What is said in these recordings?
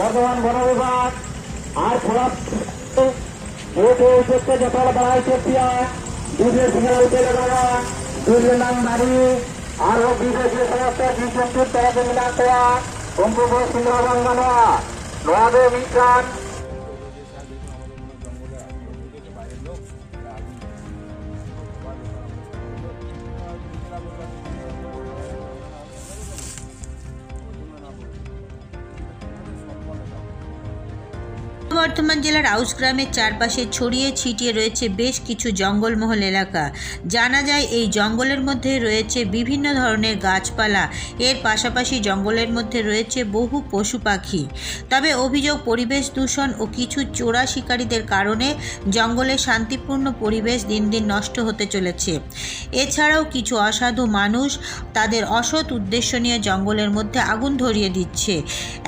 বর্তমান বন বিভাগ আর খোলা যতটা বাড়াই চেষ্টা দুধের সিঙ্গাল তেলে দেওয়া দুধের নাম বাড়ি আরো বিদেশি সমস্ত বিশ্বস্তির তরফে মিলান দেওয়া অঙ্কুব সিংহ বাংলা নয়াদের বিজ্ঞান বর্ধমান জেলার আউসগ্রামের চারপাশে ছড়িয়ে ছিটিয়ে রয়েছে বেশ কিছু জঙ্গলমহল এলাকা। জানা যায় এই জঙ্গলের মধ্যে রয়েছে বিভিন্ন ধরনের গাছপালা, এর পাশাপাশি জঙ্গলের মধ্যে রয়েছে বহু পশু পাখি। তবে অভিযোগ পরিবেশ দূষণ ও কিছু চোরা শিকারীদের কারণে জঙ্গলের শান্তিপূর্ণ পরিবেশ দিন দিন নষ্ট হতে চলেছে। এছাড়াও কিছু অসাধু মানুষ তাদের অসৎ উদ্দেশ্য নিয়ে জঙ্গলের মধ্যে আগুন ধরিয়ে দিচ্ছে,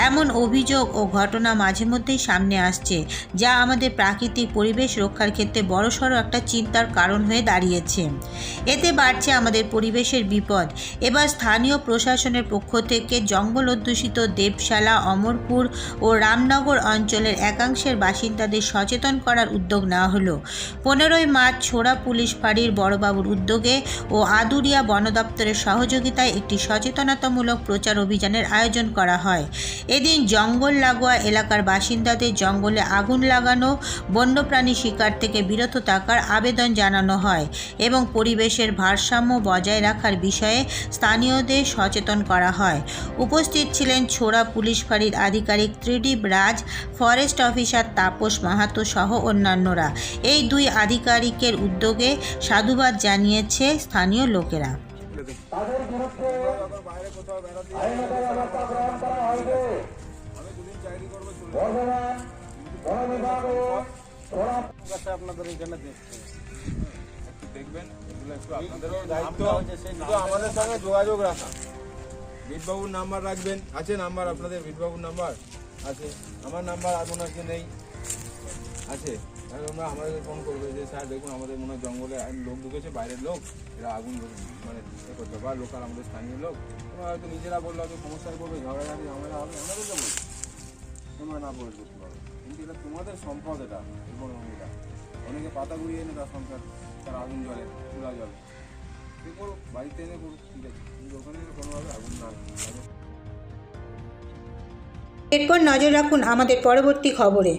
এমন অভিযোগ ও ঘটনা মাঝে মধ্যেই সামনে আসছে, যা আমাদের প্রাকৃতিক পরিবেশ রক্ষার ক্ষেত্রে বড়সড় একটা চিন্তার কারণ হয়ে দাঁড়িয়েছে। এতে বাড়ছে আমাদের পরিবেশের বিপদ। এবার স্থানীয় প্রশাসনের পক্ষ থেকে জঙ্গল অধ্যুষিত দেবশালা, অমরপুর ও রামনগর অঞ্চলের একাংশের বাসিন্দাদের সচেতন করার উদ্যোগ নেওয়া হলো। 15ই মার্চ ছোড়া পুলিশ ফাঁড়ির বড়বাবুর উদ্যোগে ও আদুরিয়া বন দপ্তরের সহযোগিতায় একটি সচেতনতামূলক প্রচার অভিযানের আয়োজন করা হয়। এদিন জঙ্গল লাগোয়া এলাকার বাসিন্দাদের জঙ্গলে আগুন লাগানো, বন্যপ্রাণী শিকার থেকে বিরত থাকার আবেদন জানানো হয় এবং পরিবেশের ভারসাম্য বজায় রাখার বিষয়ে স্থানীয়দের সচেতন করা হয়। উপস্থিত ছিলেন ছোড়া পুলিশ ফাঁড়ির আধিকারিক ত্রিদীপ রাজ, ফরেস্ট অফিসার তাপস মাহাতো সহ অন্যান্যরা। এই দুই আধিকারিকের উদ্যোগে সাধুবাদ জানিয়েছে স্থানীয় লোকেরা। আপনাদের এখানে একটু দেখবেন, এগুলো একটু আপনাদেরও দায়িত্ব, শুধু আমাদের সঙ্গে যোগাযোগ রাখা। বিটবাবুর নাম্বার রাখবেন, আছে নাম্বার আপনাদের? বিটবাবুর নাম্বার আছে, আমার নাম্বার আপনার কাছে নেই, আছে? আমরা আমাদের ফোন করবে যে স্যার দেখুন আমাদের মনে হয় জঙ্গলে লোক ঢুকেছে, বাইরের লোক, এরা আগুন মানে করতে বা লোকাল আমাদের স্থানীয় লোক, তোমরা হয়তো নিজেরা বললে হয়তো সমস্যায় পড়বে, ঝগড়াঝাড়ি ঝামেলা হবে, আমাদের তো বলছি তোমরা না বলে করতে পারো, কিন্তু এটা তোমাদের সম্পদ, এটা ইকোনমিটা। অনেকে পাতা গুঁড়িয়ে এনে তার সংসার, তার আগুন জ্বলে, চুলা জ্বলে, সে করুক, বাড়িতে এনে করুক, ঠিক আছে, কিন্তু ওখানে কোনোভাবে আগুন না। এরপর নজর রাখুন আমাদের পরবর্তী খবরে।